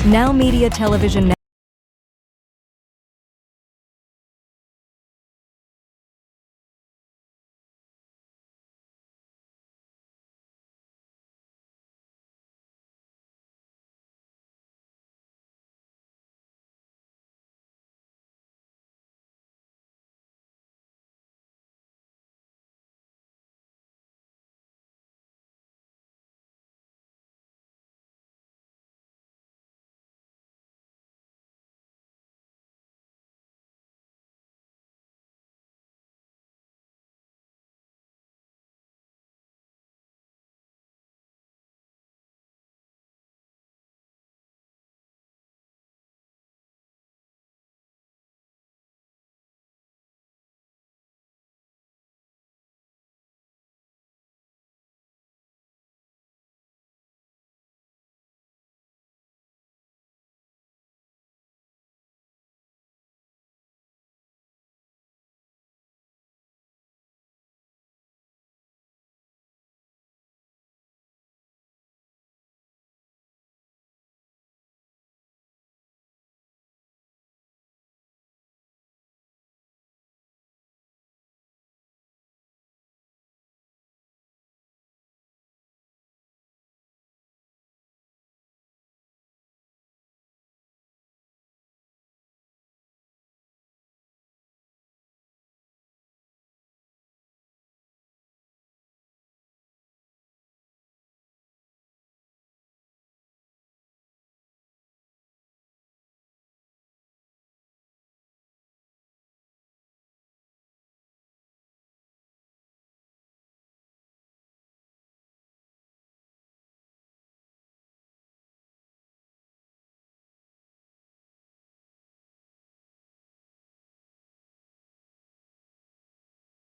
Now Media Television.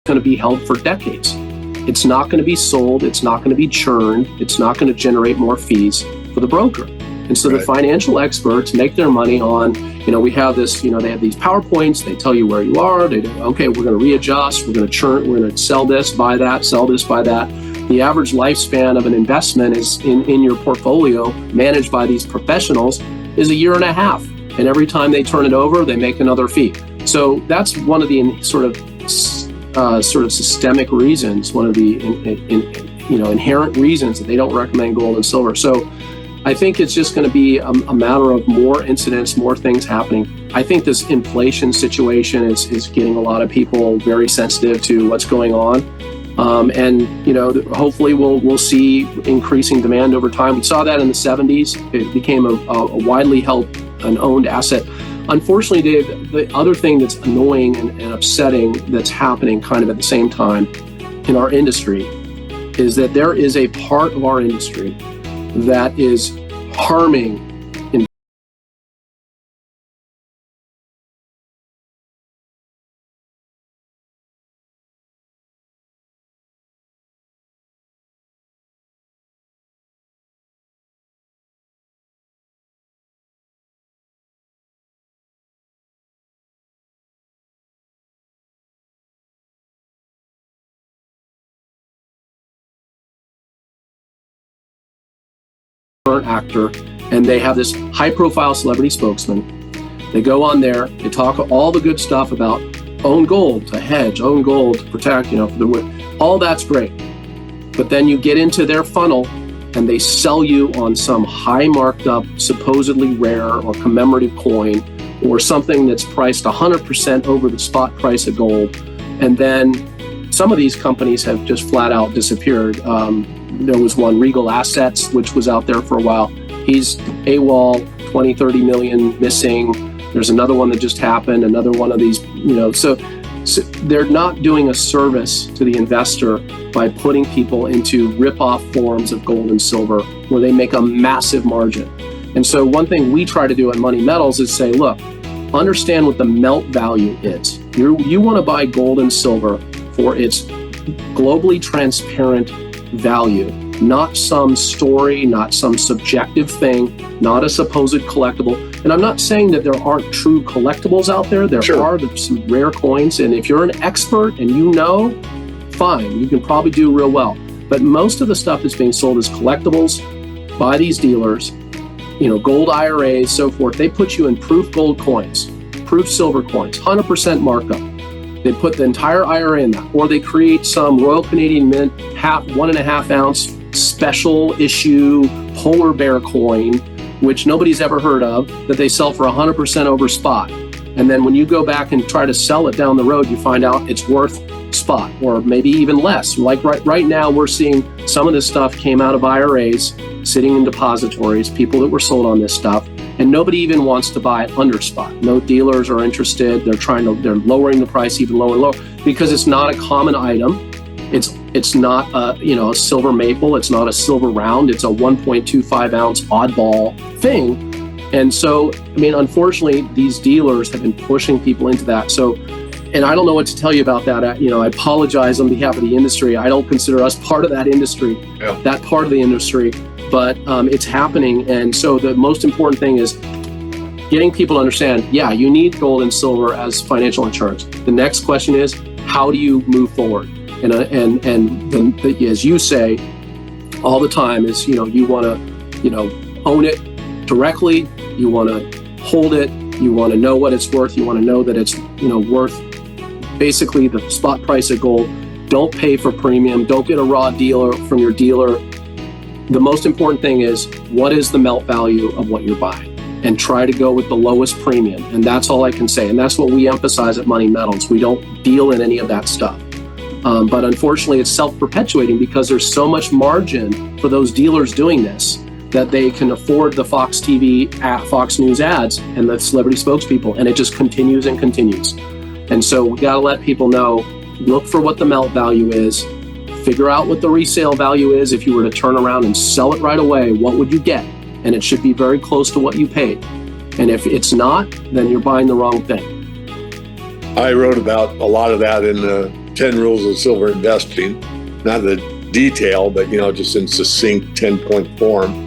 Going to be held for decades. It's not going to be sold. It's not going to be churned. It's not going to generate more fees for the broker. And so the financial experts make their money on, we have this, they have these PowerPoints. They tell you where you are. They do, okay, we're going to readjust. We're going to churn. We're going to sell this, buy that, sell this, buy that. The average lifespan of an investment is in your portfolio managed by these professionals is 1.5 years. And every time they turn it over, they make another fee. So that's one of the sort of systemic reasons, one of the inherent reasons that they don't recommend gold and silver. So I think it's just going to be a matter of more incidents, more things happening. I think this inflation situation is getting a lot of people very sensitive to what's going on. Hopefully we'll see increasing demand over time. We saw that in the 70s. It became a widely held and owned asset. Unfortunately, Dave, the other thing that's annoying and upsetting that's happening kind of at the same time in our industry is that there is a part of our industry that is harming actor, and they have this high-profile celebrity spokesman. They go on there, they talk all the good stuff about own gold to hedge, own gold to protect, all that's great. But then you get into their funnel and they sell you on some high marked up, supposedly rare or commemorative coin or something that's priced 100% over the spot price of gold. And then some of these companies have just flat out disappeared. There was one, Regal Assets, which was out there for a while. He's AWOL, 20, 30 million missing. There's another one that just happened, another one of these, so they're not doing a service to the investor by putting people into rip-off forms of gold and silver where they make a massive margin. And so one thing we try to do at Money Metals is say, look, understand what the melt value is. You want to buy gold and silver for its globally transparent value, not some story, not some subjective thing, not a supposed collectible. And I'm not saying that there aren't true collectibles out there. There are some rare coins. And if you're an expert and fine, you can probably do real well. But most of the stuff that's being sold as collectibles by these dealers gold IRAs, so forth. They put you in proof gold coins, proof silver coins, 100% markup. They put the entire IRA in that, or they create some Royal Canadian Mint 1.5 ounce special issue polar bear coin, which nobody's ever heard of, that they sell for 100% over spot. And then when you go back and try to sell it down the road, you find out it's worth spot, or maybe even less. Like right now, we're seeing some of this stuff came out of IRAs, sitting in depositories, people that were sold on this stuff, and nobody even wants to buy it under spot. No dealers are interested. They're lowering the price even lower and lower because it's not a common item. It's not a silver maple. It's not a silver round. It's a 1.25 ounce oddball thing. And so, unfortunately, these dealers have been pushing people into that. So, and I don't know what to tell you about that. I apologize on behalf of the industry. I don't consider us part of that industry, that part of the industry, but it's happening. And so the most important thing is getting people to understand, you need gold and silver as financial insurance. The next question is, how do you move forward? And as you say all the time is, you want to, own it directly. You want to hold it. You want to know what it's worth. You want to know that it's, worth basically the spot price of gold. Don't pay for premium. Don't get a raw dealer from your dealer. The most important thing is, what is the melt value of what you're buying? And try to go with the lowest premium. And that's all I can say. And that's what we emphasize at Money Metals. We don't deal in any of that stuff. But unfortunately, it's self-perpetuating because there's so much margin for those dealers doing this that they can afford the Fox TV, Fox News ads and the celebrity spokespeople. And it just continues and continues. And so we got to let people know, look for what the melt value is, figure out what the resale value is. If you were to turn around and sell it right away, what would you get? And it should be very close to what you paid. And if it's not, then you're buying the wrong thing. I wrote about a lot of that in the 10 Rules of Silver Investing, not the detail, but, just in succinct 10-point form.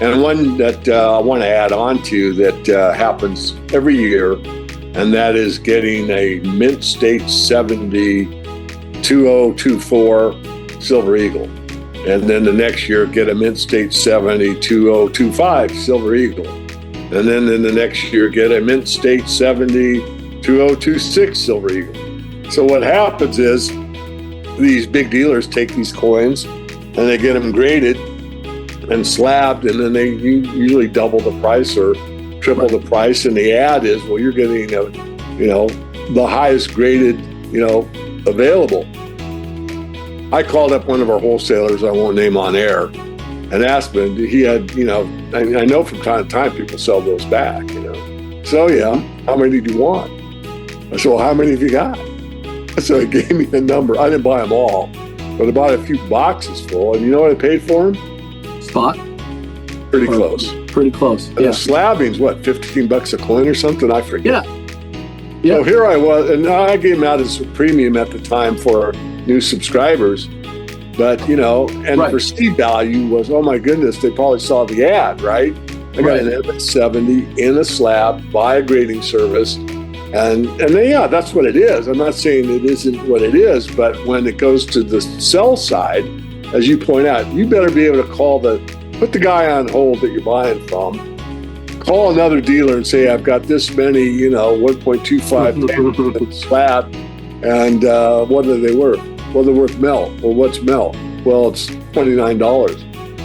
And one that I want to add on to that happens every year, and that is getting a Mint State 70 2024 Silver Eagle. And then the next year, get a Mint State 70 2025 Silver Eagle. And then in the next year, get a Mint State 70 2026 Silver Eagle. So what happens is these big dealers take these coins and they get them graded and slabbed, and then they usually double the price or triple the price. And the ad is, well, you're getting the highest graded available. I called up one of our wholesalers, I won't name on air, and asked him, he had, I know from time to time people sell those back, So how many do you want? I said, well, how many have you got? So he gave me a number. I didn't buy them all, but I bought a few boxes full. And you know what I paid for them? Spot? Pretty close. Pretty close. And the slabbing's what, $15 a coin or something? I forget. Yeah. So here I was, and I gave them out as a premium at the time for new subscribers. But, for seed value was, oh my goodness, they probably saw the ad, right? I got an M70 in a slab by a grading service. And then, that's what it is. I'm not saying it isn't what it is, but when it goes to the sell side, as you point out, you better be able to put the guy on hold that you're buying from, call another dealer and say, I've got this many, 1.25 slab, and what are they worth? Well, they're worth melt. Well, what's melt? Well, it's $29.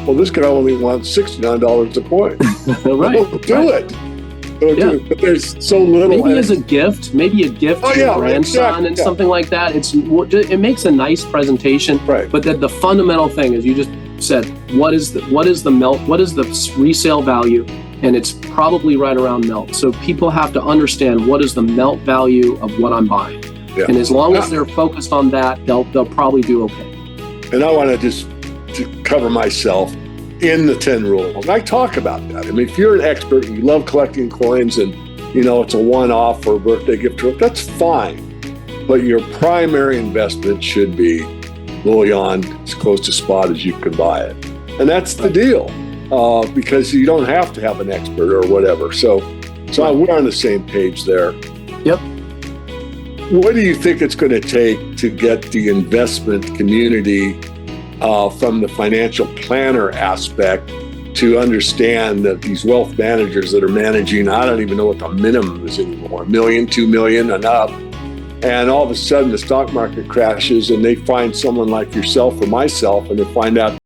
Well, this guy only wants $69 a coin. Right. Well, do it. But there's so little. Maybe as a gift, to your grandson and something like that. It makes a nice presentation. Right. But the fundamental thing is, you just said, what is the melt? What is the resale value? And it's probably right around melt. So people have to understand, what is the melt value of what I'm buying. Yeah. And as long as they're focused on that, they'll probably do okay. And I want to cover myself in the 10 rules. I talk about that. If you're an expert and you love collecting coins and, it's a one-off or a birthday gift, that's fine. But your primary investment should be bullion as close to spot as you can buy it. And that's the deal, because you don't have to have an expert or whatever. So we're on the same page there. Yep. What do you think it's going to take to get the investment community from the financial planner aspect to understand that these wealth managers that are managing, I don't even know what the minimum is anymore, $1 million, $2 million and up. And all of a sudden the stock market crashes and they find someone like yourself or myself and they find out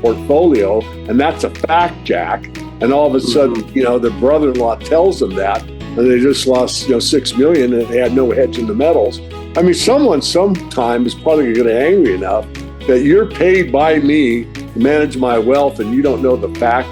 portfolio, and that's a fact, Jack. And all of a sudden, their brother-in-law tells them that, and they just lost, $6 million, and they had no hedge in the metals. I mean, someone sometime is probably going to get angry enough that you're paid by me to manage my wealth, and you don't know the fact.